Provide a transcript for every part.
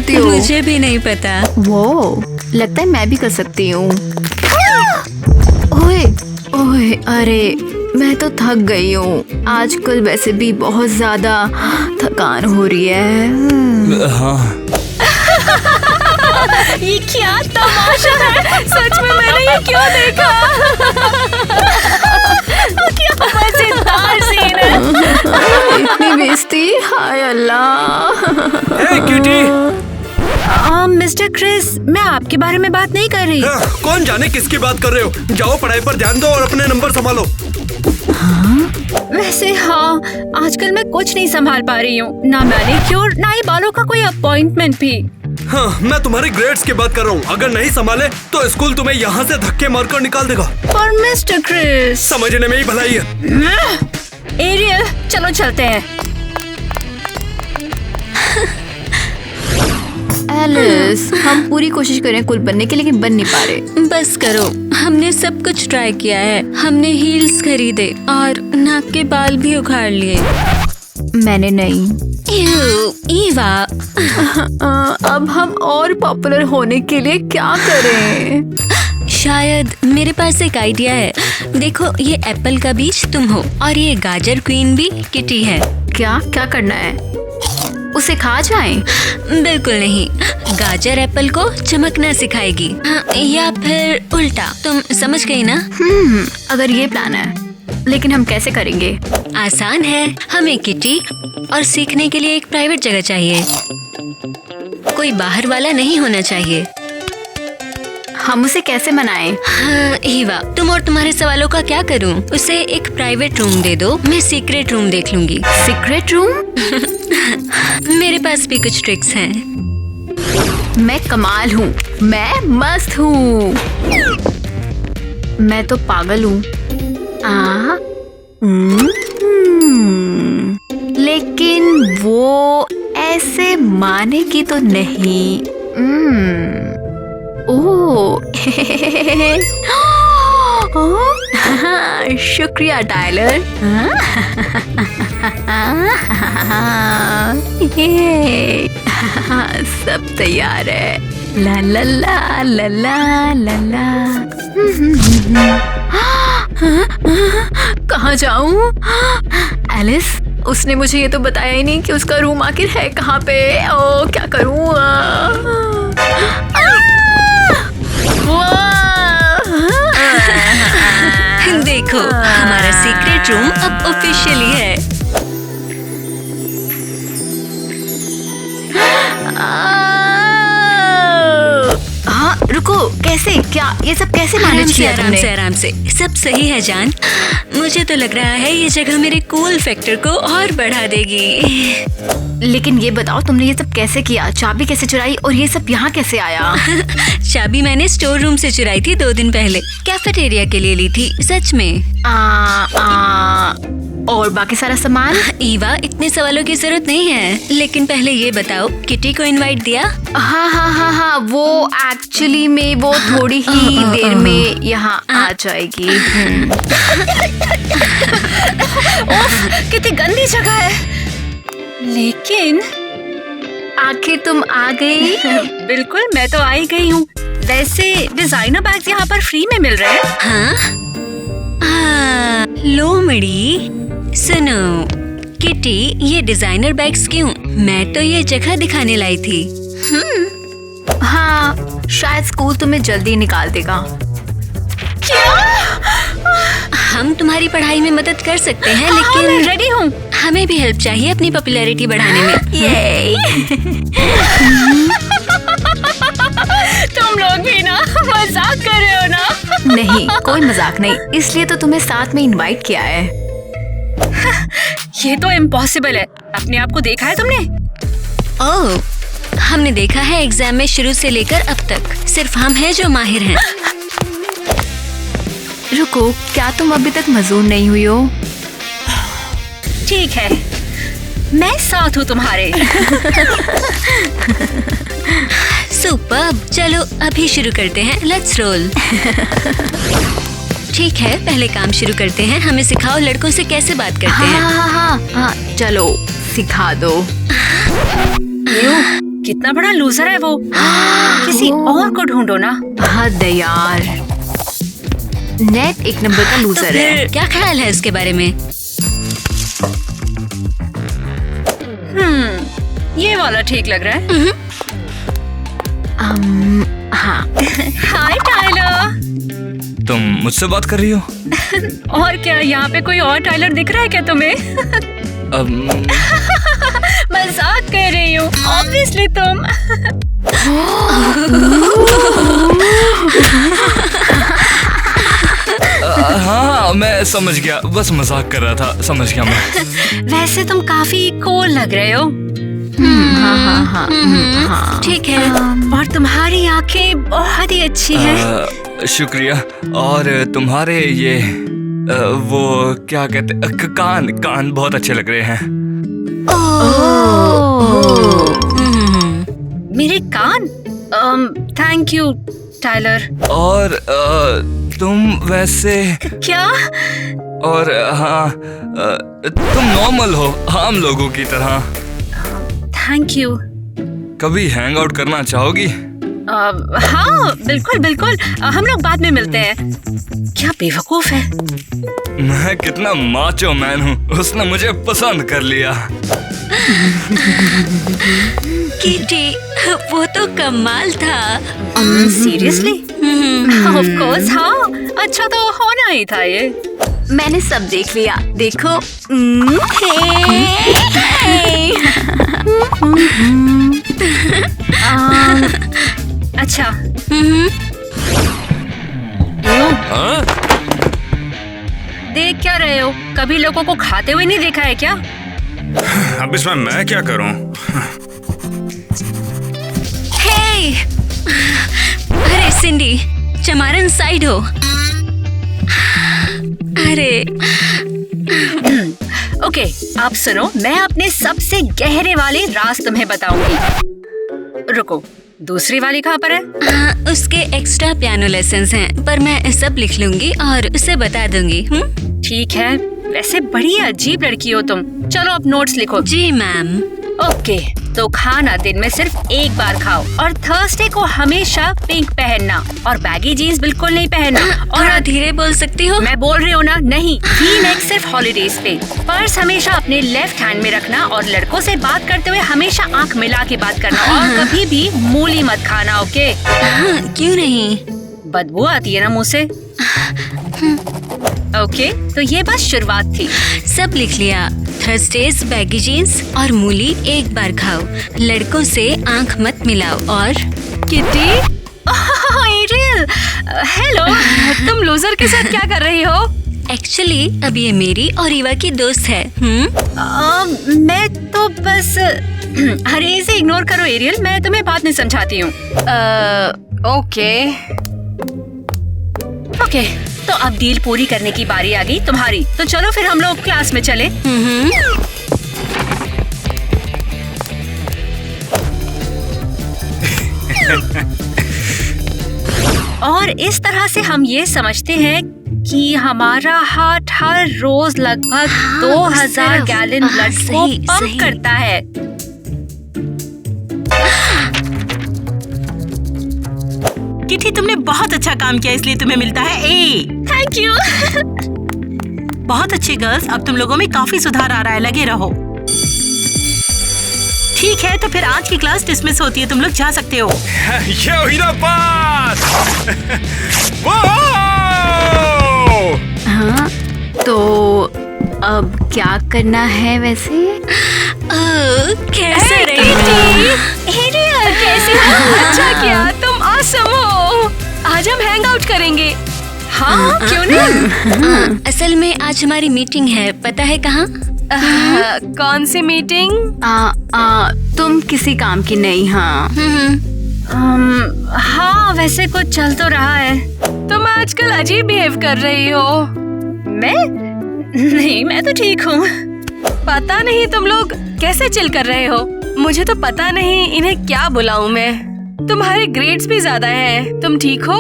करती हो? मुझे भी नहीं पता। वो लगता है मैं भी कर सकती हूँ। ओए ओए, अरे मैं तो थक गई हूँ। आजकल वैसे भी बहुत ज्यादा थकान हो रही है। हाँ। ये क्या तमाशा है, सच में मैंने ये क्यों देखा। क्या मजेदार सीन है। इतनी बेइज्जती, हाय अल्लाह। हे किटी। मिस्टर क्रिस, मैं आपके बारे में बात नहीं कर रही। कौन जाने किसकी बात कर रहे हो। जाओ पढ़ाई पर ध्यान दो और अपने नंबर संभालो। वैसे हाँ, आजकल मैं कुछ नहीं संभाल पा रही हूँ, ना मैनिक्योर ना ही बालों का कोई अपॉइंटमेंट भी। हाँ, मैं तुम्हारी ग्रेड्स की बात कर रहा हूँ। अगर नहीं संभाले तो स्कूल तुम्हें यहाँ से धक्के मारकर निकाल देगा। पर मिस्टर क्रिस, समझने में ही भलाई है। एरियल, चलो चलते हैं। एलिस, हम पूरी कोशिश करें कुल बनने की, लेकिन बन नहीं पा रहे। बस करो, हमने सब कुछ ट्राई किया है। हमने हील्स खरीदे और नाक के बाल भी उखाड़ लिए। मैंने नहीं। ईवा, अब हम और पॉपुलर होने के लिए क्या करें? शायद मेरे पास एक आइडिया है। देखो, ये एप्पल का बीज तुम हो और ये गाजर क्वीन भी किटी है। क्या क्या करना है? उसे खा जाएं? बिल्कुल नहीं, गाजर एप्पल को चमकना सिखाएगी। हाँ, या फिर उल्टा, तुम समझ गई ना? अगर ये प्लान है, लेकिन हम कैसे करेंगे? आसान है, हमें किटी और सीखने के लिए एक प्राइवेट जगह चाहिए। कोई बाहर वाला नहीं होना चाहिए। हम उसे कैसे मनाएं? हाँ हीवा, तुम और तुम्हारे सवालों का क्या करूं? उसे एक प्राइवेट रूम दे दो, मैं सीक्रेट रूम देख लूंगी। Secret room? मेरे पास भी कुछ ट्रिक्स हैं। मैं कमाल हूँ, मैं मस्त हूँ। मैं तो पागल हूँ। लेकिन वो ऐसे मानेगी तो नहीं। ओह शुक्रिया टाइलर। सब तैयार है। ला ला ला ला ला ला ला। कहाँ जाऊँ? एलिस, उसने मुझे ये तो बताया ही नहीं कि उसका रूम आखिर है कहाँ पे। ओ क्या करूँ? देखो, हमारा सीक्रेट रूम अब ऑफिशियली है। हाँ रुको, कैसे? क्या ये सब कैसे मैनेज किया तुमने? आराम से, सब सही है जान। मुझे तो लग रहा है ये जगह मेरे कूल फैक्टर को और बढ़ा देगी। लेकिन ये बताओ, तुमने ये सब कैसे किया? चाबी कैसे चुराई और ये सब यहाँ कैसे आया? चाबी मैंने स्टोर रूम से चुराई थी 2 दिन पहले। कैफेटेरिया के लिए ली थी, सच में। और बाकी सारा सामान? ईवा, इतने सवालों की जरूरत नहीं है, लेकिन पहले ये बताओ, किटी को इनवाइट दिया? हाँ, वो एक्चुअली में वो थोड़ी ही देर में यहाँ आ जाएगी। कितनी गंदी जगह है। लेकिन आखिर तुम आ गई। बिल्कुल, मैं तो आ ही गई हूँ। वैसे डिजाइनर बैग्स यहाँ पर फ्री में मिल रहे हैं। हाँ, लोमड़ी, सुनो किटी, ये डिजाइनर बैग्स क्यों? मैं तो ये जगह दिखाने लाई थी। हाँ, शायद स्कूल तुम्हें जल्दी निकाल देगा। क्या? हम तुम्हारी पढ़ाई में मदद कर सकते हैं, लेकिन मैं रेडी हूँ। हमें भी हेल्प चाहिए अपनी पॉपुलैरिटी बढ़ाने में। तुम लोग भी ना मजाक कर रहे हो ना? नहीं, कोई मजाक नहीं, इसलिए तो तुम्हें साथ में इनवाइट किया है। ये तो इम्पॉसिबल है। अपने आप को देखा है तुमने? ओह, हमने देखा है एग्जाम में शुरू से लेकर अब तक सिर्फ हम हैं जो माहिर हैं। रुको, क्या तुम अभी तक मजूर नहीं हुई हो? ठीक है, मैं साथ हूँ तुम्हारे। सुपर्ब, चलो अभी शुरू करते हैं। Let's roll. ठीक है, पहले काम शुरू करते हैं। हमें सिखाओ लड़कों से कैसे बात करते हैं। हाँ, चलो सिखा दो। कितना बड़ा लूजर है वो। किसी और को ढूंढो ना। हद है यार, नेट एक नंबर का तो लूजर है। फिर क्या ख्याल है उसके बारे में? ये वाला ठीक लग रहा है। हाँ। हाय टाइलर। तुम मुझसे बात कर रही हो? और क्या, यहाँ पे कोई और टाइलर दिख रहा है क्या तुम्हें? मजाक कर रही हूँ, ऑब्वियसली तुम। हाँ मैं समझ गया, बस मजाक कर रहा था, समझ गया मैं। वैसे तुम काफी कूल लग रहे हो। हाँ। ठीक है। और तुम्हारी आंखें बहुत ही अच्छी हैं। शुक्रिया। और तुम्हारे ये वो क्या कहते, कान बहुत अच्छे लग रहे हैं। मेरे कान? Thank you Tyler. और तुम वैसे क्या? और हाँ, तुम नॉर्मल हो, आम लोगों की तरह। Thank you. कभी हैंग आउट करना चाहोगी? हाँ बिल्कुल बिल्कुल, हम लोग बाद में मिलते हैं। क्या बेवकूफ है। मैं कितना माचो मैन हूँ, उसने मुझे पसंद कर लिया। किटी, वो तो कमाल था। सीरियसली? ऑफ कोर्स हाँ, अच्छा तो होना ही था ये। मैंने सब देख लिया, देखो। अच्छा। हाँ? देख क्या रहे हो? कभी लोगों को खाते हुए नहीं देखा है क्या? अब इसमें मैं क्या करूं? हे! अरे सिंडी, चमारन साइड हो। अरे ओके, आप सुनो, मैं अपने सबसे गहरे वाले राज तुम्हें बताऊंगी। रुको, दूसरी वाली कहाँ पर है? उसके एक्स्ट्रा पियानो लेसन्स हैं, पर मैं सब लिख लूंगी और उसे बता दूंगी। ठीक है, वैसे बड़ी अजीब लड़की हो तुम। चलो अब नोट्स लिखो। जी मैम। ओके, तो खाना दिन में सिर्फ एक बार खाओ, और थर्सडे को हमेशा पिंक पहनना, और बैगी जीन्स बिल्कुल नहीं पहनना। और और धीरे बोल सकती हो? मैं बोल रही हूँ ना, नहीं, वी नेक सिर्फ हॉलीडेज पे। पर्स हमेशा अपने लेफ्ट हैंड में रखना, और लड़कों से बात करते हुए हमेशा आंख मिला के बात करना, और कभी भी मूली मत खाना। ओके? क्यों नहीं? बदबू आती है ना मुंह से। ओके, तो ये बस शुरुआत थी। सब लिख लिया। थर्सडेज बैगी जीन्स और मूली एक बार खाओ, लड़कों से आंख मत मिलाओ, और किटी? Ariel, hello. तुम लूजर के साथ क्या कर रही हो? एक्चुअली अब ये मेरी और ईवा की दोस्त है। मैं तो बस अरे इसे इग्नोर करो एरियल, मैं तुम्हें बाद में समझाती हूँ। ओके, तो अब डील पूरी करने की बारी आ गई तुम्हारी। तो चलो फिर हम लोग क्लास में चले। और इस तरह से हम ये समझते हैं कि हमारा हार्ट हर रोज लगभग 2000 गैलन ब्लड को पंप करता है। किटी, तुमने बहुत अच्छा काम किया, इसलिए तुम्हें मिलता है ए। Thank you. बहुत अच्छे गर्ल्स, अब तुम लोगों में काफी सुधार आ रहा है, लगे रहो। ठीक है, तो फिर आज की क्लास डिसमिस होती है, तुम लोग जा सकते हो। ये हुई ना बात। हाँ, तो अब क्या करना है वैसे? कैसे रही? कैसे हो? अच्छा किया, तुम ऑसम हो। आज हम हैंग आउट करेंगे। हाँ, क्यों नहीं? असल में आज हमारी मीटिंग है, पता है कहाँ? कौन सी मीटिंग? तुम किसी काम की नहीं? हाँ। हाँ, वैसे कुछ चल तो रहा है। तुम आजकल अजीब बिहेव कर रही हो। मैं? नहीं, मैं तो ठीक हूँ। पता नहीं तुम लोग कैसे चिल कर रहे हो। मुझे तो पता नहीं इन्हें क्या बुलाऊं मैं। तुम्हारे ग्रेड्स भी ज्यादा हैं। तुम ठीक हो?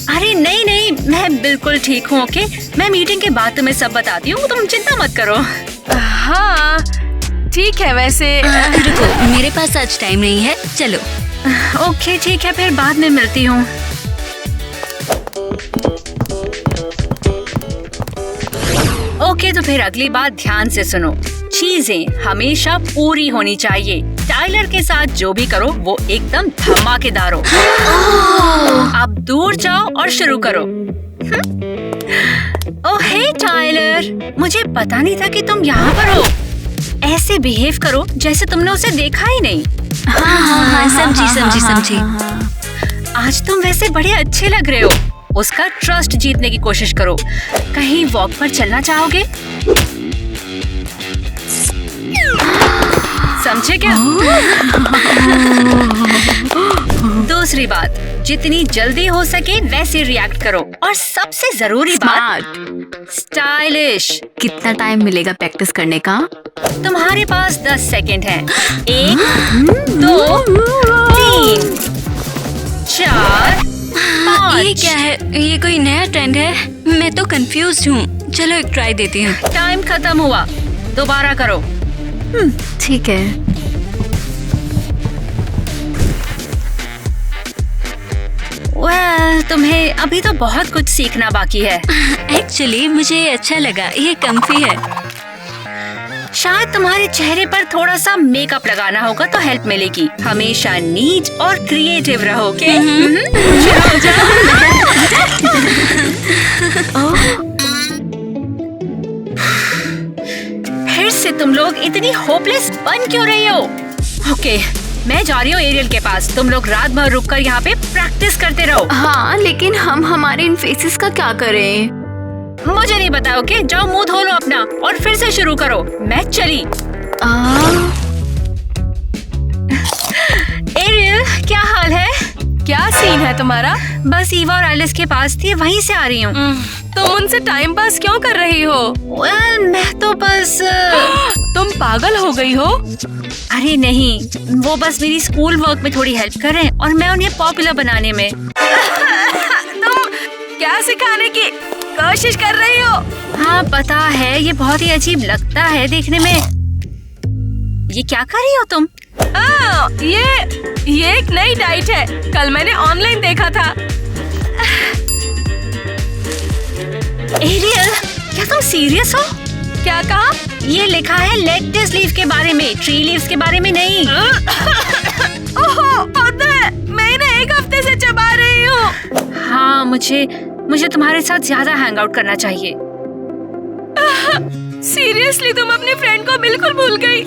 अरे नहीं नहीं, मैं बिल्कुल ठीक हूँ। ओके, मैं मीटिंग के बाद तुम्हें सब बताती हूँ, तुम चिंता मत करो। हाँ, ठीक है वैसे। रुको, मेरे पास आज टाइम नहीं है, चलो। ओके ठीक है, फिर बाद में मिलती हूँ। ओके तो फिर अगली बात ध्यान से सुनो। चीजें हमेशा पूरी होनी चाहिए। टाइलर के साथ जो भी करो वो एकदम धमाकेदार हो। अब दूर जाओ और शुरू करो। ओह हे टाइलर, मुझे पता नहीं था कि तुम यहाँ पर हो। ऐसे बिहेव करो जैसे तुमने उसे देखा ही नहीं। हाँ, समझी। आज तुम वैसे बड़े अच्छे लग रहे हो। उसका ट्रस्ट जीतने की कोशिश करो। कहीं वॉक पर चलना चाहोगे? समझे क्या? दूसरी बात, जितनी जल्दी हो सके वैसे रिएक्ट करो। और सबसे जरूरी बात, स्टाइलिश। कितना टाइम मिलेगा प्रैक्टिस करने का? तुम्हारे पास 10 सेकंड है। 1 2 3 4 5। ये क्या है? ये कोई नया ट्रेंड है? मैं तो कंफ्यूज हूँ। चलो एक ट्राई देती हूँ। टाइम खत्म हुआ, दोबारा करो। ठीक है। वेल, तुम्हें अभी तो बहुत कुछ सीखना बाकी है। एक्चुअली मुझे अच्छा लगा, ये कम्फी है। शायद तुम्हारे चेहरे पर थोड़ा सा मेकअप लगाना होगा तो हेल्प मिलेगी। हमेशा नीट और क्रिएटिव रहोगे। चलो जाओ। फिर से तुम लोग इतनी होपलेस बन क्यों रही हो? ओके, मैं जा रही हूँ एरियल के पास। तुम लोग रात भर रुककर यहाँ पे प्रैक्टिस करते रहो। हाँ, लेकिन हम हमारे इन फेसेस का क्या करें? मुझे नहीं पता। ओके, जाओ मुंह धो लो अपना और फिर से शुरू करो। मैं चली। एरियल, क्या हाल है? क्या सीन है तुम्हारा? बस ईवा और एलिस के पास थी, वहीं से आ रही हूँ। तुम उनसे टाइम पास क्यों कर रही हो? मैं तो बस तुम पागल हो गई हो? अरे नहीं, वो बस मेरी स्कूल वर्क में थोड़ी हेल्प कर रहे हैं और मैं उन्हें पॉपुलर बनाने में। तुम क्या सिखाने की कोशिश कर रही हो? हाँ पता है, ये बहुत ही अजीब लगता है देखने में। ये क्या कर रही हो तुम? ये एक नई डाइट है, कल मैंने ऑनलाइन देखा था। एरियल, क्या तुम सीरियस हो? क्या कहा? ये लिखा है लेट्स लीफ के बारे में, ट्री लीव्स के बारे में नहीं। ओहो, पता है, मैं इन्हें एक हफ्ते से चबा रही हूँ। हाँ, मुझे तुम्हारे साथ ज्यादा हैंग आउट करना चाहिए। सीरियसली तुम अपने फ्रेंड को बिल्कुल भूल गई।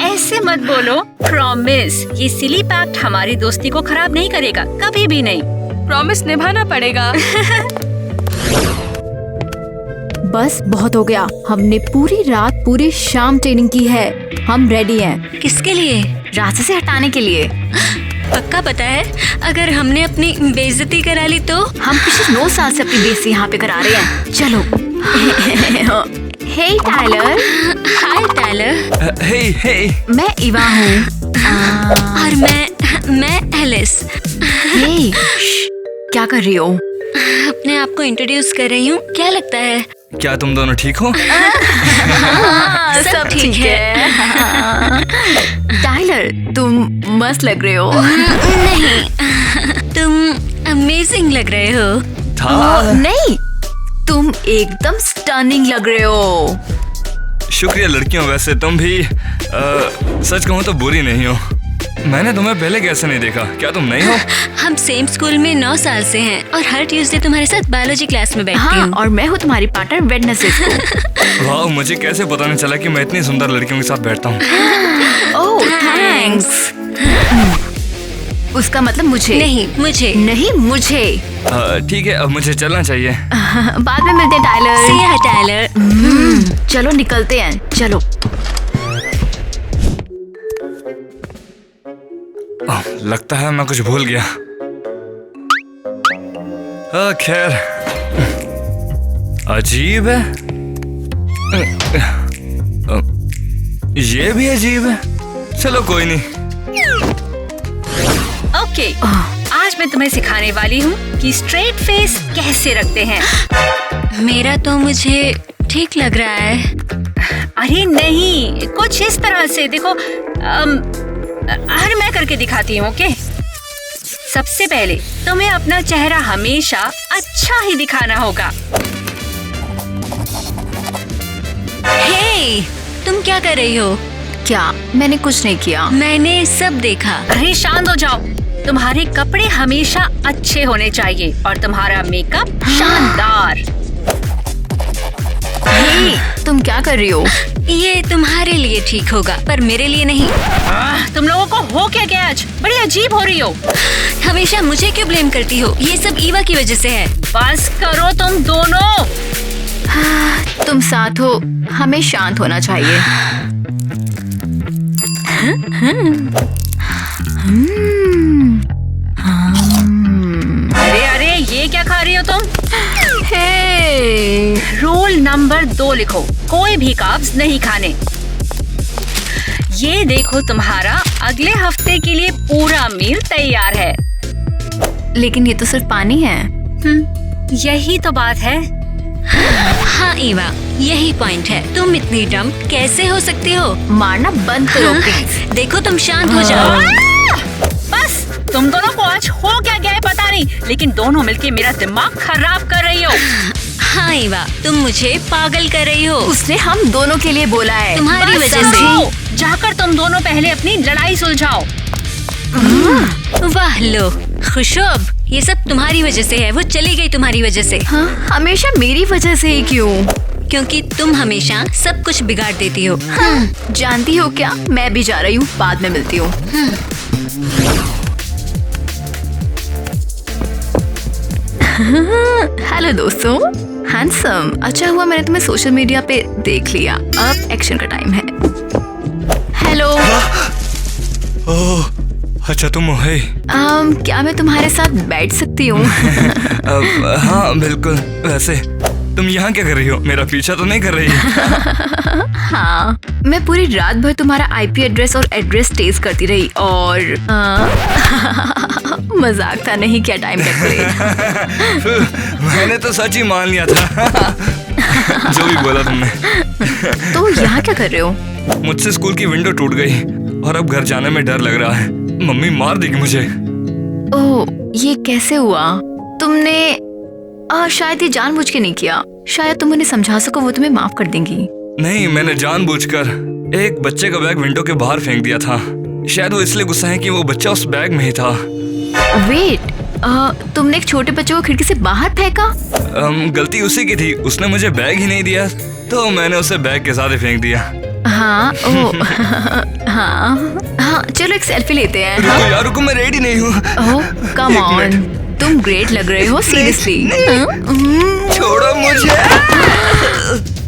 ऐसे मत बोलो। प्रॉमिस, ये सिली पैक्ट हमारी दोस्ती को खराब नहीं करेगा, कभी भी नहीं। प्रॉमिस निभाना पड़ेगा। बस बहुत हो गया। हमने पूरी रात पूरी शाम ट्रेनिंग की है। हम रेडी हैं। किसके लिए? रास्ते से हटाने के लिए। पक्का पता है, अगर हमने अपनी बेइज्जती करा ली तो? हम पिछले 9 साल से अपनी बेइज्जती यहाँ पे करा रहे हैं। चलो। हे टाइलर। हाय टाइलर। हे मैं इवा हूँ। और मैं एलिस। हे, क्या कर रही हो? अपने आप को इंट्रोड्यूस कर रही हूँ। क्या लगता है? क्या तुम दोनों ठीक हो? सब ठीक है। टाइलर, तुम मस्त लग रहे हो। नहीं, तुम अमेजिंग लग रहे हो। था? नहीं, तुम एकदम स्टनिंग लग रहे हो। शुक्रिया लड़कियों, वैसे तुम भी सच कहूँ तो बुरी नहीं हो। मैंने तुम्हें पहले कैसे नहीं देखा? क्या तुम नहीं हो? हम सेम स्कूल में 9 साल से हैं और हर ट्यूसडे तुम्हारे साथ बायोलॉजी क्लास में बैठती हाँ, हूँ। और मैं हूँ तुम्हारी पार्टनर वेडनेसडे को। वाह, मुझे कैसे पता नहीं चला कि मैं इतनी सुंदर लड़कियों के साथ बैठता हूँ। ओह, थैंक्स। उसका मतलब मुझे नहीं, मुझे। ठीक है, अब मुझे चलना चाहिए। बाद में मिलते हैं टाइलर। See ya, Tyler. चलो निकलते हैं, चलो। लगता है मैं कुछ भूल गया। खैर, अजीब है। ये भी अजीब है। चलो कोई नहीं। ओके, आज मैं तुम्हें सिखाने वाली हूँ कि स्ट्रेट फेस कैसे रखते हैं। मेरा तो मुझे ठीक लग रहा है। अरे नहीं, कुछ इस तरह से देखो। मैं करके दिखाती हूँ। ओके, सबसे पहले तुम्हें अपना चेहरा हमेशा अच्छा ही दिखाना होगा। हे, तुम क्या कर रही हो? क्या? मैंने कुछ नहीं किया। मैंने सब देखा। अरे शांत हो जाओ। तुम्हारे कपड़े हमेशा अच्छे होने चाहिए और तुम्हारा मेकअप शानदार। हे, तुम क्या कर रही हो? ये तुम्हारे लिए ठीक होगा पर मेरे लिए नहीं। तुम लोगों को हो क्या गया आज? बड़ी अजीब हो रही हो। हमेशा मुझे क्यों ब्लेम करती हो? ये सब ईवा की वजह से है। बस करो तुम दोनों। तुम साथ हो, हमें शांत होना चाहिए। अरे ये क्या खा रही हो तुम? हे, रूल नंबर 2 लिखो, कोई भी कार्ब्स नहीं खाने। ये देखो, तुम्हारा अगले हफ्ते के लिए पूरा मील तैयार है। लेकिन ये तो सिर्फ पानी है। यही तो बात है। हाँ ईवा, यही पॉइंट है। तुम इतनी डम कैसे हो सकती हो? मारना बंद करो प्लीज। देखो तुम शांत हो जाओ। बस तुम दोनों को आज हो क्या गया है पता नहीं, लेकिन दोनों मिलके मेरा दिमाग खराब कर रही हो। हाँ ईवा, तुम मुझे पागल कर रही हो। उसने हम दोनों के लिए बोला है। तुम्हारी बस वजह से। समझो, जाकर तुम दोनों पहले अपनी लड़ाई सुलझाओ। वाह लो, खुश हो अब? ये सब तुम्हारी वजह से है। वो चली गई तुम्हारी वजह से। हाँ, हमेशा मेरी वजह से ही क्यों? क्योंकि तुम हमेशा सब कुछ बिगाड़ देती हो। जानती हो क्या, मैं भी जा रही हूँ, बाद में मिलती हूँ। हेलो दोस्तों, हैंडसम। अच्छा हुआ मैंने तुम्हें सोशल मीडिया पे देख लिया। अब एक्शन का टाइम है। हेलो। ओह, अच्छा तुम हो। हे। क्या मैं तुम्हारे साथ बैठ सकती हूँ? हाँ बिल्कुल। वैसे तुम यहाँ क्या कर रही हो? मेरा पीछा तो नहीं कर रही? हाँ, मैं पूरी रात भर तुम्हारा IP एड्रेस और एड्रेस टेस्ट करती रही और मजाक था, नहीं क्या टाइम कैलकुलेट। मैंने तो सच ही मान लिया था। जो भी बोला तुमने। तो यहाँ क्या कर रहे हो? मुझसे स्कूल की विंडो टूट गई और अब घर जाने में डर लग रहा है। मम्मी मार देगी मुझे। ओह, ये कैसे हुआ? तुमने शायद ये जानबूझ के नहीं किया। शायद तुम उन्हें समझा सको, वो तुम्हें माफ कर देंगी। नहीं, मैंने जानबूझकर एक बच्चे का बैग विंडो के बाहर फेंक दिया था। शायद वो इसलिए गुस्सा है कि वो बच्चा उस बैग में ही था। वेट, तुमने एक छोटे बच्चे को खिड़की से बाहर फेंका? गलती उसी की थी। उसने मुझे बैग ही नहीं दिया तो मैंने उसे बैग के साथ ही फेंक दिया। हाँ, हाँ, चलो एक सेल्फी लेते हैं। रुको यार, रुको, मैं रेडी नहीं हूँ। ओह कम ऑन, तुम ग्रेट लग रहे हो, सीरियसली। छोड़ो मुझे।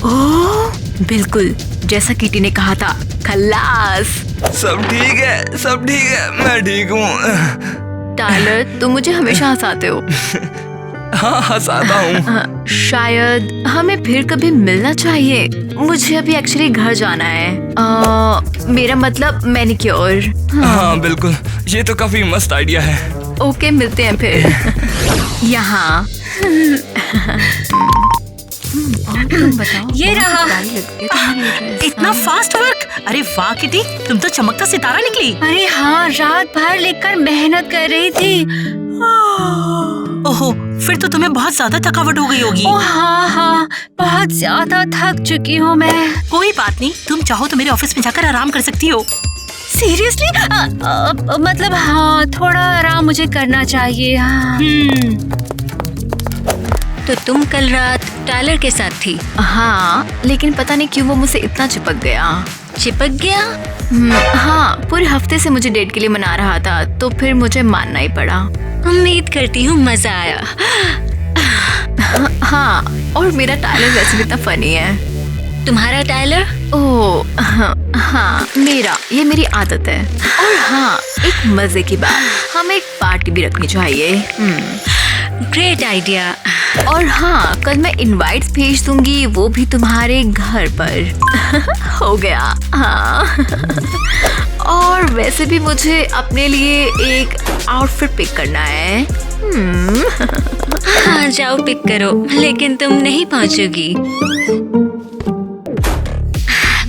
ओह बिल्कुल जैसा किटी ने कहा था, खल्लास। सब ठीक है, सब ठीक है, मैं ठीक हूँ। टायलर, तुम मुझे हमेशा हंसाते हो। हाँ, हंसाता हूँ। शायद हमें फिर कभी मिलना चाहिए। मुझे अभी एक्चुअली घर जाना है। मेरा मतलब मैनिक्योर। हाँ बिल्कुल, ये तो काफी मस्त आइडिया है। ओके, मिलते हैं फिर। यहाँ। तुम बताओ, ये रहा। इतना फास्ट वर्क! अरे वाह किटी, तुम तो चमकता सितारा निकली। अरे हाँ, रात भर लेकर मेहनत कर रही थी। ओहो, फिर तो तुम्हें बहुत ज्यादा थकावट हो गई होगी। ओ हाँ, बहुत ज्यादा थक चुकी हूँ मैं। कोई बात नहीं, तुम चाहो तो मेरे ऑफिस में जाकर आराम कर सकती हो। सीरियसली? मतलब हाँ, थोड़ा आराम मुझे करना चाहिए। हाँ। तो तुम कल रात टायलर के साथ थी? हाँ, लेकिन पता नहीं क्यों वो मुझसे इतना चिपक गया। चिपक गया? हाँ, पूरे हफ्ते से मुझे डेट के लिए मना रहा था, तो फिर मुझे मानना ही पड़ा। उम्मीद करती हूँ मजा आया। हाँ, और मेरा टायलर वैसे भी इतना फनी है। तुम्हारा टायलर? ओह हाँ, मेरा, ये मेरी आदत है। और हाँ, एक मजे की बात, हमें एक पार्टी भी रखनी चाहिए। Great idea. और हाँ, कल मैं इनवाइट्स भेज दूंगी, वो भी तुम्हारे घर पर। हो गया। हाँ। और वैसे भी मुझे अपने लिए एक आउटफिट पिक करना है। हाँ जाओ पिक करो, लेकिन तुम नहीं पहुंचोगी।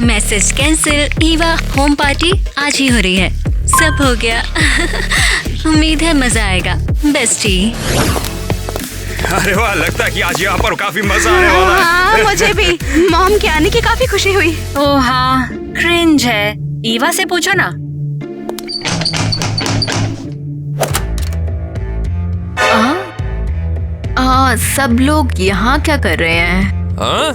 Message cancel. Eva, home party आज ही हो रही है। सब हो गया। उम्मीद है मजा आएगा बेस्टी। अरे वाह, लगता है कि आज यहाँ पर काफी मजा आने वाला है। हाँ, मुझे भी मॉम के आने की काफी खुशी हुई। ओह हाँ, क्रिंज है। ईवा से पूछो ना। सब लोग यहाँ क्या कर रहे हैं? हाँ?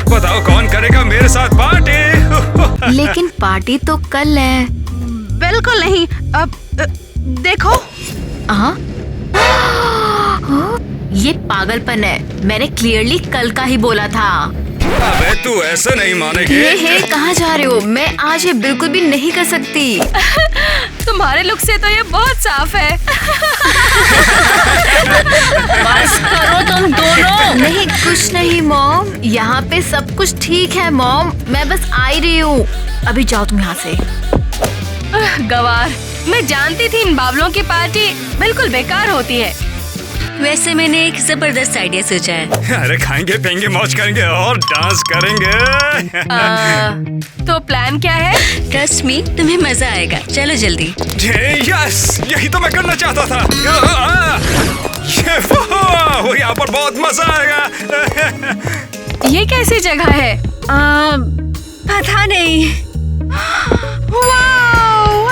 बताओ कौन करेगा मेरे साथ पार्टी? लेकिन पार्टी तो कल है। बिल्कुल नहीं। अब देखो। हाँ? ये पागलपन है। मैंने क्लियरली कल का ही बोला था। अबे तू ऐसा नहीं मानेगी। हे कहाँ जा रहे हो? मैं आज ये बिल्कुल भी नहीं कर सकती। तुम्हारे लुक से तो ये बहुत साफ है। बस करो तुम दोनों। नहीं, कुछ नहीं मॉम, यहाँ पे सब कुछ ठीक है मॉम। मैं बस आ ही रही हूँ। अभी जाओ तुम यहाँ से। गवार, मैं जानती थी इन बावलों की पार्टी बिल्कुल बेकार होती है। वैसे मैंने एक जबरदस्त आइडिया सोचा है। अरे खाएंगे पिएंगे मौज करेंगे और डांस करेंगे। तो प्लान क्या है? ट्रस्ट मी, तुम्हें मजा आएगा। चलो जल्दी। यस, यही तो मैं करना चाहता था। ये वो यहाँ पर बहुत मजा आएगा। ये कैसी जगह है? पता नहीं। वाओ,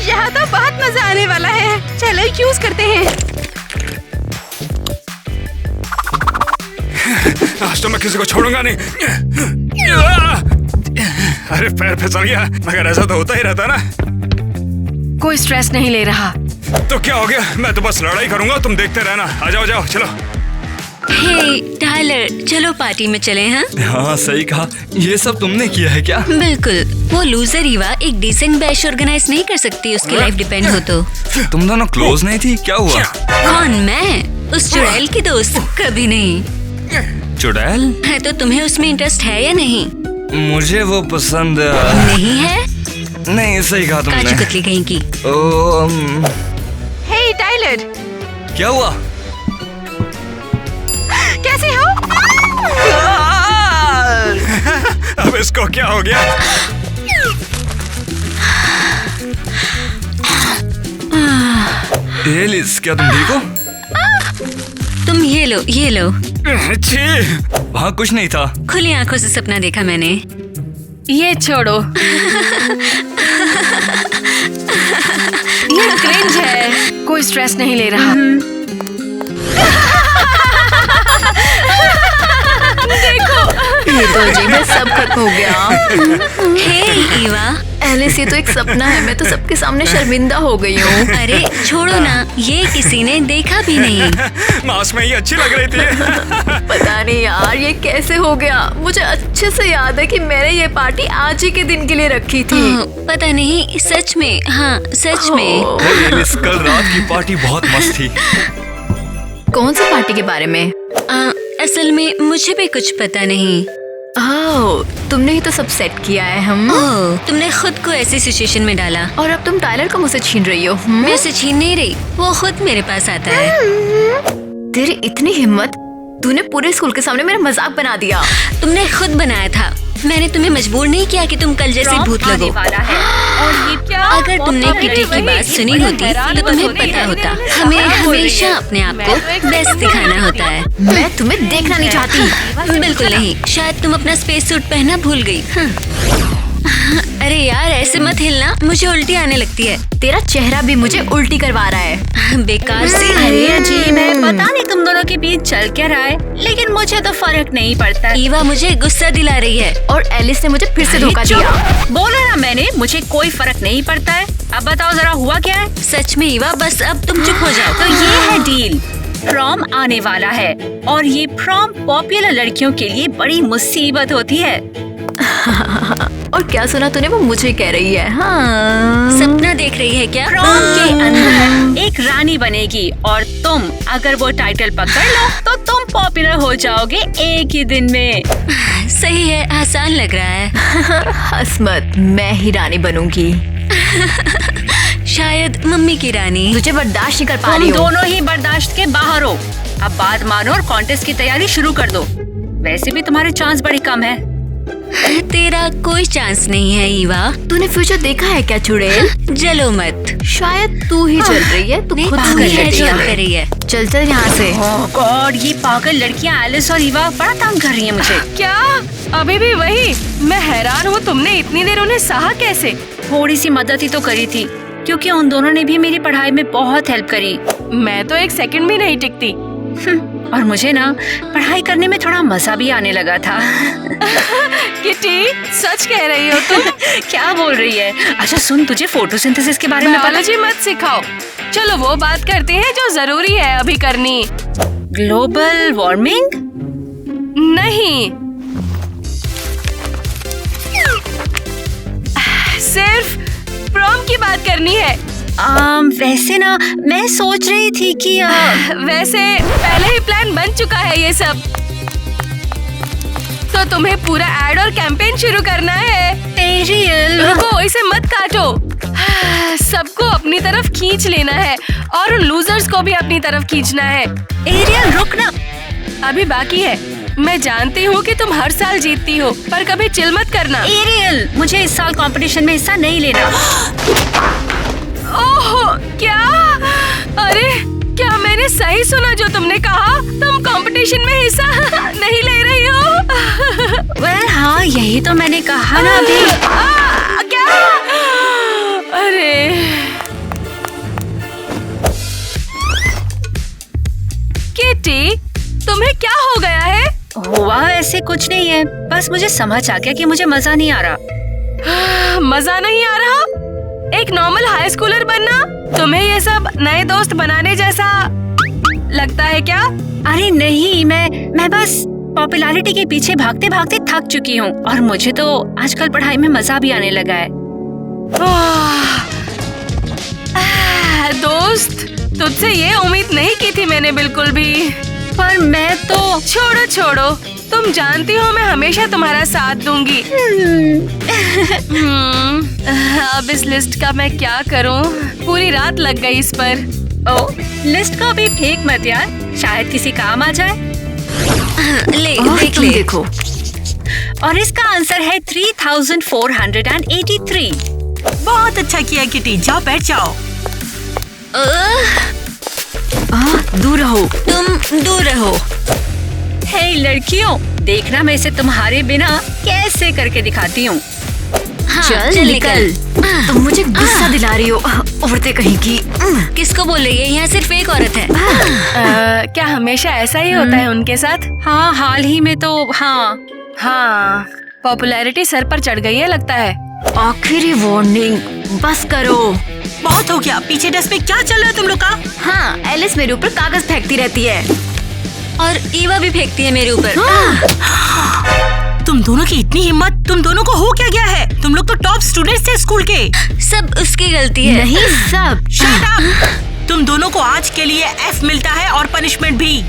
यहाँ तो बहुत मजा आने वाला है। चलो यूज करते हैं। आज तो मैं किसी को छोड़ूंगा नहीं। अरे पैर फिसल गया। मगर ऐसा तो होता ही रहता ना। कोई स्ट्रेस नहीं ले रहा। तो क्या हो गया? मैं तो बस लड़ाई करूंगा, तुम देखते रहना। आ जाओ जाओ चलो। हे टाइलर, चलो पार्टी में चले। हाँ हाँ सही कहा। ये सब तुमने किया है क्या? बिल्कुल। वो लूजर ईवा एक डिसेंट बैश ऑर्गेनाइज नहीं कर सकती, उसकी लाइफ डिपेंड हो तो। तुम दोनों क्लोज नहीं थी? क्या हुआ? कौन? मैं उस चुड़ैल की दोस्त? कभी नहीं। चुड़ैल? है तो तुम्हें उसमें इंटरेस्ट है या नहीं? मुझे वो पसंद नहीं है? नहीं, सही कहा काजू तुमने। कतली कहीं की। हे टाइलर, क्या हुआ? कैसे हो? अब इसको क्या हो गया? एलिस, क्या तुम ठीक हो? तुम ये लो, ये लो। छी, वहाँ कुछ नहीं था। खुली आंखों से सपना देखा मैंने। ये छोड़ो। ये क्रिंज है। कोई स्ट्रेस नहीं ले रहा। ये तो अजीब है, सब खत्म हो गया। हे ईवा, एलिस, ये तो एक सपना है। मैं तो सबके सामने शर्मिंदा हो गई हूँ। अरे छोड़ो ना, ये किसी ने देखा भी नहीं। मास में ही अच्छी लग रही थी। पता नहीं यार, ये कैसे हो गया। मुझे अच्छे से याद है कि मैंने ये पार्टी आज ही के दिन के लिए रखी थी। पता नहीं, सच में। हाँ सच में। एलिस, कल रात की पार्टी बहुत मस्त थी। कौन सी पार्टी के बारे में? असल में मुझे भी कुछ पता नहीं। तुमने ही तो सब सेट किया है। हम तुमने खुद को ऐसी सिचुएशन में डाला। और अब तुम टाइलर को मुझसे छीन रही हो। मैं उसे छीन नहीं रही, वो खुद मेरे पास आता है। तेरी इतनी हिम्मत, तूने पूरे स्कूल के सामने मेरा मजाक बना दिया। तुमने खुद बनाया था। मैंने तुम्हें मजबूर नहीं किया कि तुम कल जैसे भूत लगो। वाला है। और ये क्या? अगर तुमने किटी की बात सुनी होती तो तुम्हें पता होता, हमें हमेशा अपने आप को बेस्ट दिखाना होता है। मैं तुम्हें देखना नहीं चाहती। बिल्कुल नहीं। शायद तुम अपना स्पेस सूट पहनना भूल गई। अरे यार, ऐसे मत हिलना, मुझे उल्टी आने लगती है। तेरा चेहरा भी मुझे उल्टी करवा रहा है। बेकार सी। अरे अजीब है। पता नहीं तुम दोनों के बीच चल क्या रहा है, लेकिन मुझे तो फर्क नहीं पड़ता। ईवा मुझे गुस्सा दिला रही है। और एलिस ने मुझे फिर से धोखा चुप। दिया। बोला ना मैंने, मुझे कोई फर्क नहीं पड़ता है। अब बताओ जरा हुआ क्या है? सच में ईवा, बस अब तुम चुप हो जाओ। तो ये है डील। प्रॉम आने वाला है और ये प्रॉम पॉपुलर लड़कियों के लिए बड़ी मुसीबत होती है। और क्या सुना तूने? वो मुझे कह रही है। हाँ, सपना देख रही है क्या? प्रॉम के अंदर एक रानी बनेगी और तुम अगर वो टाइटल पकड़ लो तो तुम पॉपुलर हो जाओगे एक ही दिन में। सही है, आसान लग रहा है। हंस मत, मैं ही रानी बनूंगी। शायद मम्मी की रानी। तुझे बर्दाश्त नहीं कर पा रही तुम हूँ। दोनों ही बर्दाश्त के बाहर हो। अब बात मानो और कॉन्टेस्ट की तैयारी शुरू कर दो। वैसे भी तुम्हारे चांस बड़े कम है। तेरा कोई चांस नहीं है ईवा। तूने फ्यूचर देखा है क्या चुड़ैल? जलो मत। शायद तू ही चल रही है, तू नहीं, खुद पागल कर है रही जो है। कर रही है। चल चल यहाँ से। ओह गॉड, ये पागल लड़कियां एलिस और ईवा बड़ा तंग कर रही हैं मुझे। क्या अभी भी वही? मैं हैरान हूँ, तुमने इतनी देर उन्हें सहा कैसे? थोड़ी सी मदद ही तो करी थी, क्योंकि उन दोनों ने भी मेरी पढ़ाई में बहुत हेल्प करी। मैं तो एक सेकंड भी नहीं टिकती। और मुझे ना पढ़ाई करने में थोड़ा मजा भी आने लगा था। किटी, सच कह रही हो तुम? क्या बोल रही है? अच्छा सुन, तुझे फोटोसिंथेसिस के बारे में पता? बायोलॉजी मत सिखाओ। चलो वो बात करते हैं जो जरूरी है अभी करनी। Global warming? नहीं, सिर्फ प्रॉम की बात करनी है। वैसे ना मैं सोच रही थी कि वैसे पहले ही प्लान बन चुका है ये सब, तो तुम्हें पूरा एड और कैंपेन शुरू करना है। एरियल, रुको, इसे मत काटो। सबको अपनी तरफ खींच लेना है और उन लूजर्स को भी अपनी तरफ खींचना है। एरियल रुक ना। अभी बाकी है। मैं जानती हूँ कि तुम हर साल जीतती हो, पर कभी चिल मत करना। एरियल, मुझे इस साल कंपटीशन में हिस्सा नहीं लेना। ओह, क्या? अरे क्या मैंने सही सुना जो तुमने कहा? तुम कंपटीशन में हिस्सा नहीं ले रही हो? वेल हाँ, यही तो मैंने कहा ना अभी। क्या? अरे किटी, तुम्हें क्या हो गया है? हुआ ऐसे कुछ नहीं है, बस मुझे समझ आ गया कि मुझे मजा नहीं आ रहा। मजा नहीं आ रहा? एक नॉर्मल हाई स्कूलर बनना तुम्हें ये सब नए दोस्त बनाने जैसा लगता है क्या? अरे नहीं, मैं बस पॉपुलैरिटी के पीछे भागते भागते थक चुकी हूँ और मुझे तो आजकल पढ़ाई में मजा भी आने लगा है। दोस्त, तुझसे ये उम्मीद नहीं की थी मैंने बिल्कुल भी। पर मैं तो छोड़ो, तुम जानती हो मैं हमेशा तुम्हारा साथ दूंगी। अब इस लिस्ट का मैं क्या करूं? पूरी रात लग गई इस पर। ओ, लिस्ट को अभी फेंक मत यार, शायद किसी काम आ जाए। ले और देख तुम ले। देखो। और इसका आंसर है 3483। बहुत अच्छा किया किटी, जाओ बैठ जाओ। दूर रहो। तुम दूर रहो। हे लड़कियों, देखना मैं इसे तुम्हारे बिना कैसे करके दिखाती हूँ। हाँ, चल निकल। तुम मुझे गुस्सा दिला रही हो, औरतें कहीं की। किसको बोल रही है? यहाँ सिर्फ एक औरत है। क्या हमेशा ऐसा ही होता है उनके साथ? हाँ, हाल ही में तो हाँ। पॉपुलैरिटी सर पर चढ़ गई है लगता है। आखिरी वार्निंग, बस करो। बहुत हो गया, पीछे डेस्क पे क्या चल रहा है तुम लोग का? हाँ, एलिस मेरे ऊपर कागज फेंकती रहती है। और ईवा भी फेंकती है मेरे ऊपर। तुम दोनों की इतनी हिम्मत, तुम दोनों को हो क्या गया है? तुम लोग तो टॉप स्टूडेंट्स थे स्कूल के। सब उसकी गलती है। नहीं सब। Shut up! तुम दोनों को आज के लिए F मिलता है और पनिशमेंट भी।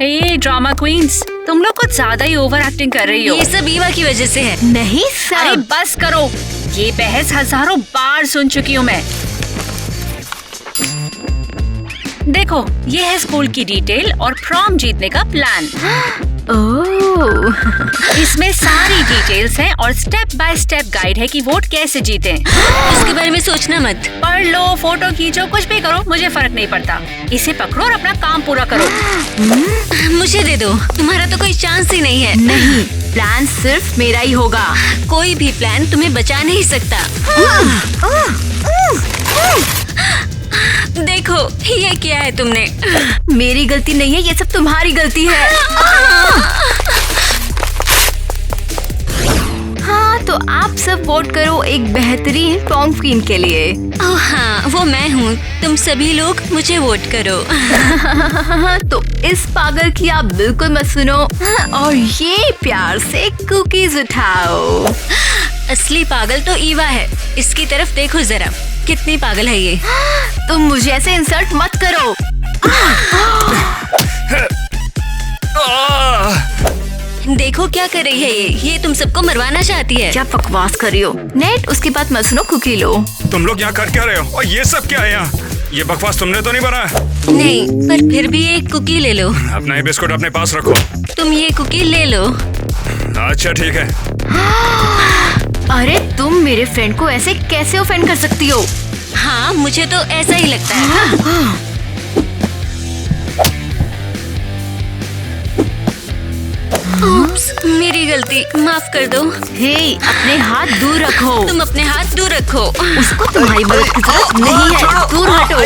हे ड्रामा क्वींस, तुम लोग कुछ ज्यादा ही ओवर एक्टिंग कर रही हो। ये सब ईवा की वजह से है। नहीं अरे सब। बस करो, ये बहस हजारों बार सुन चुकी हूँ मैं। देखो, ये है स्कूल की डिटेल और प्रॉम जीतने का प्लान। ओह, इसमें सारी डिटेल्स हैं और स्टेप बाय स्टेप गाइड है कि वोट कैसे जीतें। इसके बारे में सोचना मत। पढ़ लो, फोटो खींचो, कुछ भी करो, मुझे फर्क नहीं पड़ता। इसे पकड़ो और अपना काम पूरा करो। मुझे दे दो, तुम्हारा तो कोई चांस ही नहीं है। नहीं, प्लान सिर्फ मेरा ही होगा। कोई भी प्लान तुम्हें बचा नहीं सकता। देखो, ये क्या है तुमने? मेरी गलती नहीं है, ये सब तुम्हारी गलती है। हाँ, तो आप सब वोट करो एक बेहतरीन प्रॉम क्वीन के लिए। ओह हाँ, वो मैं हूँ। तुम सभी लोग मुझे वोट करो। तो इस पागल की आप बिल्कुल मत सुनो और ये प्यार से कुकीज उठाओ। असली पागल तो ईवा है। इसकी तरफ देखो जरा, कितनी पागल है ये। तुम मुझे ऐसे इंसल्ट मत करो। देखो क्या कर रही है ये तुम सबको मरवाना चाहती है। क्या बकवास कर रही हो? नेट, उसकी बात मत सुनो, कुकी लो। तुम लोग यहाँ कर क्या रहे हो? और ये सब क्या है यहाँ? ये बकवास तुमने तो नहीं बनाया? नहीं, पर फिर भी एक कुकी ले लो। अपना ये बिस्कुट अपने पास रखो। तुम ये कुकी ले लो। अच्छा ठीक है। अरे तुम मेरे फ्रेंड को ऐसे कैसे ऑफेंड कर सकती हो? हाँ, मुझे तो ऐसा ही लगता है। उप्स, मेरी गलती, माफ कर दो। हे, अपने हाथ दूर रखो। तुम अपने हाथ दूर रखो। उसको तुम्हारी मदद की जरूरत नहीं है। दूर हटो।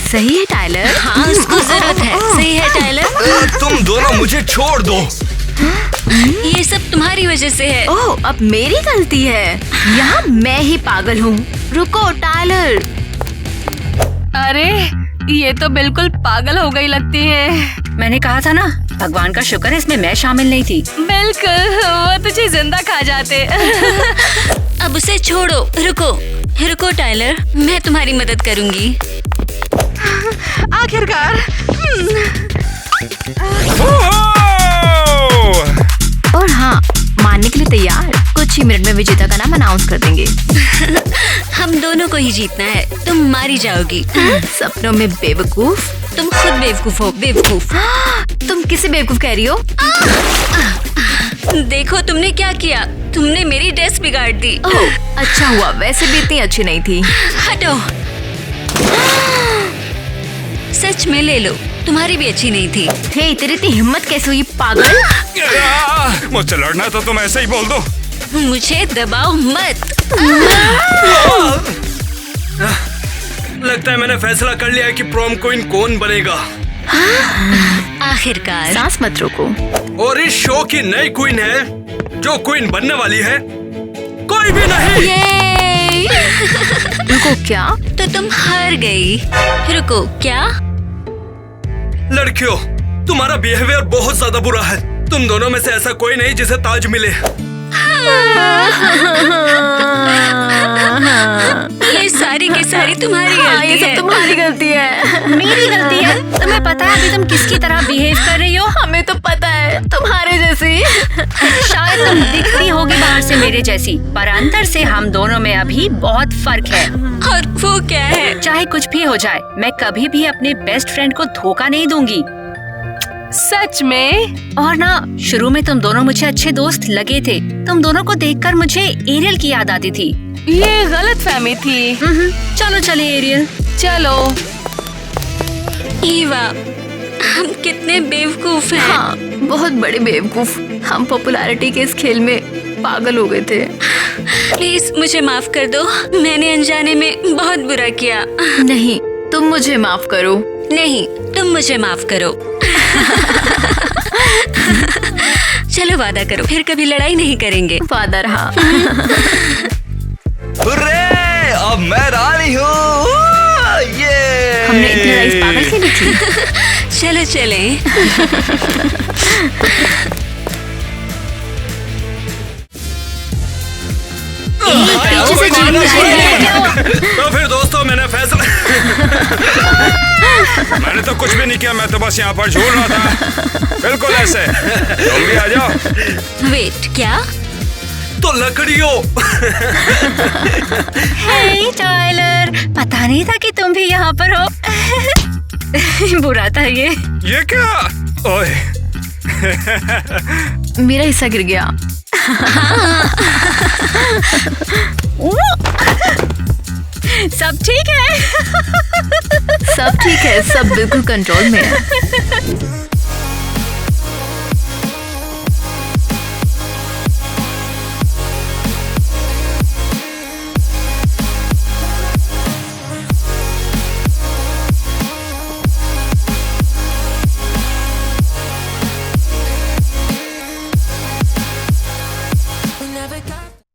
सही है टाइलर। हाँ, उसको जरूरत है। सही है टाइलर। तुम दोनों मुझे छोड़ दो। ये सब तुम्हारी वजह से है। ओह, अब मेरी गलती है। यहाँ मैं ही पागल हूँ। रुको टाइलर। अरे ये तो बिल्कुल पागल हो गई लगती है। मैंने कहा था ना, भगवान का शुक्र है इसमें मैं शामिल नहीं थी। बिल्कुल, वो तुझे जिंदा खा जाते। अब उसे छोड़ो। रुको टाइलर, मैं तुम्हारी मदद करूंगी। आखिरकार। और हाँ, मानने के लिए तैयार। कुछ ही मिनट में विजेता का नाम अनाउंस कर देंगे। हम दोनों को ही जीतना है। तुम मारी जाओगी। सपनों में बेवकूफ। तुम खुद बेवकूफ हो। बेवकूफ। तुम किसे बेवकूफ कह रही हो? देखो तुमने क्या किया। तुमने मेरी ड्रेस बिगाड़ दी। ओह, अच्छा हुआ। वैसे भी इतनी अच्छी नहीं थी। हटो। सच में ले लो, तुम्हारी भी अच्छी नहीं थी। हे, तेरी इतनी हिम्मत कैसे हुई पागल? मुझसे लड़ना तो तुम ऐसे ही बोल दो। मुझे दबाओ मत। लगता है मैंने फैसला कर लिया है कि प्रॉम क्वीन कौन बनेगा। आखिरकार। सांस मत रोको। और इस शो की नई क्वीन है जो क्वीन बनने वाली है कोई भी नहीं। ये रुको, क्या? तो तुम हार गई। रुको, क्या? लड़कियों, तुम्हारा बिहेवियर बहुत ज्यादा बुरा है। तुम दोनों में से ऐसा कोई नहीं जिसे ताज मिले। ये सारी की सारी तुम्हारी हाँ, गलती ये सब है। तुम्हारी गलती है। मेरी गलती है? तुम्हें पता है अभी तुम किसकी तरह बिहेव कर रही हो? हमें तो पता है, तुम्हारे जैसी। शायद तुम दिखती होगी बाहर से मेरे जैसी, पर अंदर से हम दोनों में अभी बहुत फर्क है। और वो क्या है? चाहे कुछ भी हो जाए, मैं कभी भी अपने बेस्ट फ्रेंड को धोखा नहीं दूंगी। सच में? और ना, शुरू में तुम दोनों मुझे अच्छे दोस्त लगे थे। तुम दोनों को देखकर मुझे एरियल की याद आती थी। ये गलत फहमी थी। चलो चले एरियल। चलो। ईवा, हम कितने बेवकूफ हैं। हाँ, बहुत बड़े बेवकूफ। हम पॉपुलैरिटी के इस खेल में पागल हो गए थे। प्लीज मुझे माफ कर दो। मैंने अनजाने में बहुत बुरा किया। नहीं, तुम मुझे माफ करो। नहीं, तुम मुझे माफ करो। चलो वादा करो, फिर कभी लड़ाई नहीं करेंगे। वादा रहा। हुर्रे, अब मैं रानी हूँ। ये हमने इतनी लड़ाई इस पागल के लिए की। चलो चलें। पीछे से जीत जाएंगे। तो फिर दोस्तों, मैंने फैसला मैंने तो कुछ भी नहीं किया। मैं तो बस यहाँ पर झूल रहा था। बिल्कुल ऐसे। तुम भी आ जाओ। वेट, क्या? तो लकड़ियों। हे टाइलर, पता नहीं था कि तुम भी यहाँ पर हो। बुरा था ये। ये क्या? ओए, मेरा हिस्सा गिर गया। सब ठीक है? सब ठीक है, सब बिल्कुल कंट्रोल में है।